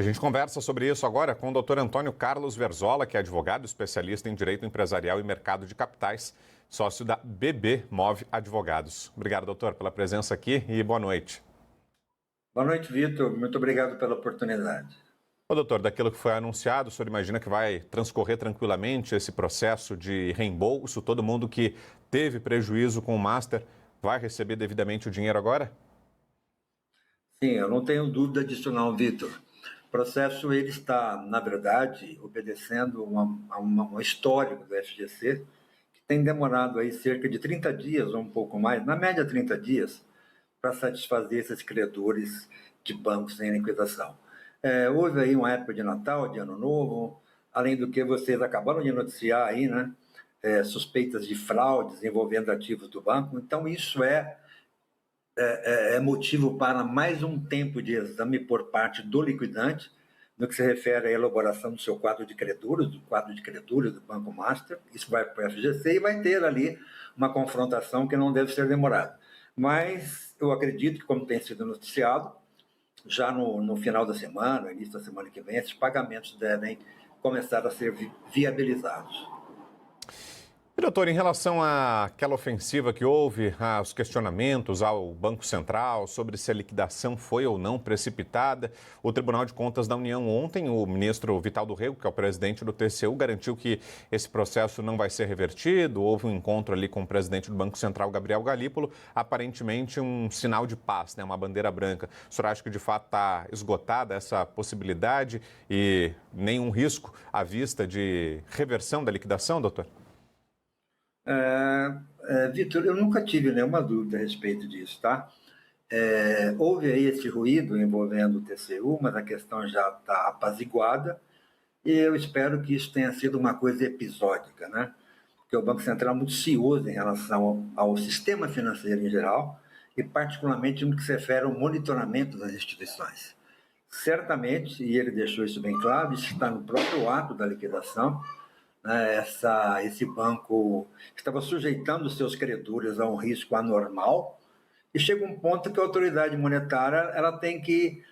A gente conversa sobre isso agora com o Dr. Antônio Carlos Verzola, que é advogado especialista em Direito Empresarial e Mercado de Capitais, sócio da BB Move Advogados. Obrigado, doutor, pela presença aqui e boa noite. Boa noite, Vitor. Muito obrigado pela oportunidade. Ô, doutor, daquilo que foi anunciado, o senhor imagina que vai transcorrer tranquilamente esse processo de reembolso? Todo mundo que teve prejuízo com o Master vai receber devidamente o dinheiro agora? Sim, eu não tenho dúvida disso não, Vitor. O processo ele está, na verdade, obedecendo um histórico do FGC, que tem demorado aí cerca de 30 dias ou um pouco mais, na média 30 dias, para satisfazer esses credores de bancos em liquidação. Houve aí uma época de Natal, de Ano Novo, além do que vocês acabaram de noticiar aí, né? Suspeitas de fraudes envolvendo ativos do banco. Então, isso é motivo para mais um tempo de exame por parte do liquidante, no que se refere à elaboração do seu quadro de credores, do Banco Master. Isso vai para o FGC e vai ter ali uma confrontação que não deve ser demorada. Mas eu acredito que, como tem sido noticiado, já no final da semana, início da semana que vem, esses pagamentos devem começar a ser viabilizados. E, doutor, em relação àquela ofensiva que houve, aos questionamentos ao Banco Central sobre se a liquidação foi ou não precipitada, o Tribunal de Contas da União ontem, o ministro Vital do Rego, que é o presidente do TCU, garantiu que esse processo não vai ser revertido. Houve um encontro ali com o presidente do Banco Central, Gabriel Galípolo, aparentemente um sinal de paz, né, uma bandeira branca. O senhor acha que de fato está esgotada essa possibilidade e nenhum risco à vista de reversão da liquidação, doutor? Vitor, eu nunca tive nenhuma dúvida a respeito disso, tá? Houve aí esse ruído envolvendo o TCU, mas a questão já está apaziguada e eu espero que isso tenha sido uma coisa episódica, né? Porque o Banco Central é muito cioso em relação ao sistema financeiro em geral e particularmente no que se refere ao monitoramento das instituições. Certamente, e ele deixou isso bem claro, isso está no próprio ato da liquidação, né? Esse banco estava sujeitando seus credores a um risco anormal e chega um ponto que a autoridade monetária ela tem que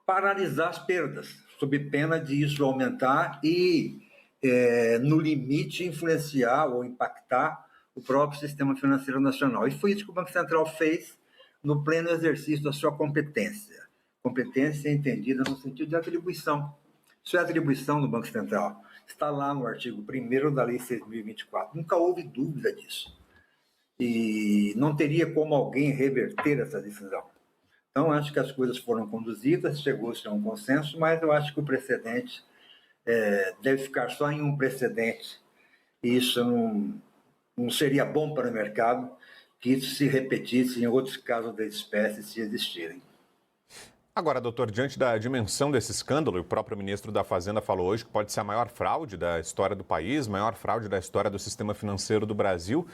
paralisar as perdas, sob pena de isso aumentar e, no limite, influenciar ou impactar o próprio sistema financeiro nacional. E foi isso que o Banco Central fez no pleno exercício da sua competência. Competência entendida no sentido de atribuição. Isso é atribuição do Banco Central. Está lá no artigo 1º da Lei 6.024. Nunca houve dúvida disso. E não teria como alguém reverter essa decisão. Então, acho que as coisas foram conduzidas, chegou-se a um consenso, mas eu acho que o precedente deve ficar só em um precedente. E isso não seria bom para o mercado que isso se repetisse em outros casos da espécie, se existirem. Agora, doutor, diante da dimensão desse escândalo, o próprio ministro da Fazenda falou hoje que pode ser a maior fraude da história do país, maior fraude da história do sistema financeiro do Brasil.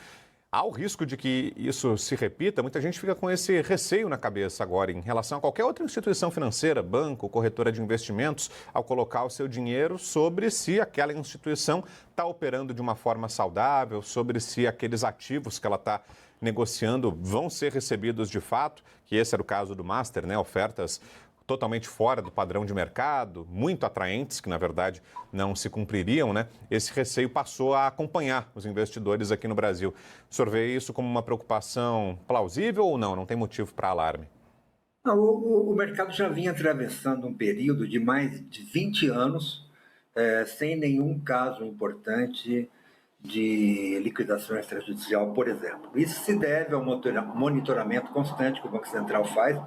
Há o risco de que isso se repita? Muita gente fica com esse receio na cabeça agora em relação a qualquer outra instituição financeira, banco, corretora de investimentos, ao colocar o seu dinheiro sobre se aquela instituição está operando de uma forma saudável, sobre se aqueles ativos que ela está negociando vão ser recebidos de fato, que esse era o caso do Master, né? Ofertas totalmente fora do padrão de mercado, muito atraentes, que na verdade não se cumpririam, né? Esse receio passou a acompanhar os investidores aqui no Brasil. O senhor vê isso como uma preocupação plausível ou não? Não tem motivo para alarme? Não, o mercado já vinha atravessando um período de mais de 20 anos sem nenhum caso importante de liquidação extrajudicial, por exemplo. Isso se deve ao monitoramento constante que o Banco Central faz,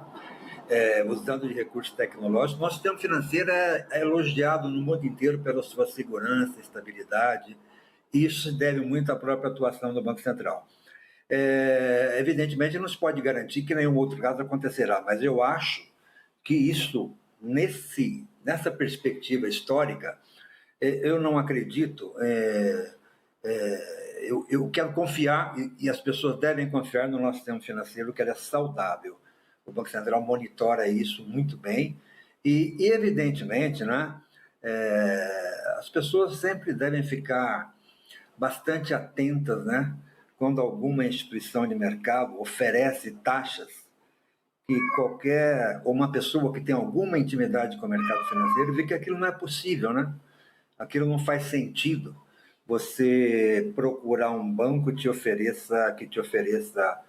usando de recursos tecnológicos. Nosso sistema financeiro é elogiado no mundo inteiro pela sua segurança, estabilidade, e isso se deve muito à própria atuação do Banco Central. Evidentemente, não se pode garantir que nenhum outro caso acontecerá, mas eu acho que isso, nessa perspectiva histórica, eu não acredito. Eu quero confiar, e as pessoas devem confiar no nosso sistema financeiro, que ele é saudável. O Banco Central monitora isso muito bem e evidentemente, né, as pessoas sempre devem ficar bastante atentas, né, quando alguma instituição de mercado oferece taxas que uma pessoa que tem alguma intimidade com o mercado financeiro vê que aquilo não é possível, né? Aquilo não faz sentido. Você procurar um banco que te ofereça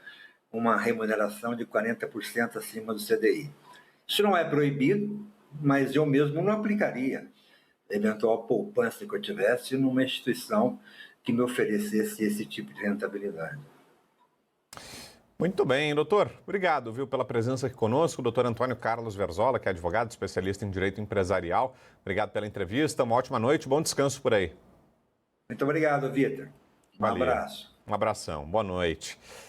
uma remuneração de 40% acima do CDI. Isso não é proibido, mas eu mesmo não aplicaria eventual poupança que eu tivesse numa instituição que me oferecesse esse tipo de rentabilidade. Muito bem, doutor. Obrigado, viu, pela presença aqui conosco. Doutor Antônio Carlos Verzola, que é advogado, especialista em direito empresarial. Obrigado pela entrevista. Uma ótima noite, bom descanso por aí. Muito obrigado, Vitor. Um Valeu. abraço. Um abração. Boa noite.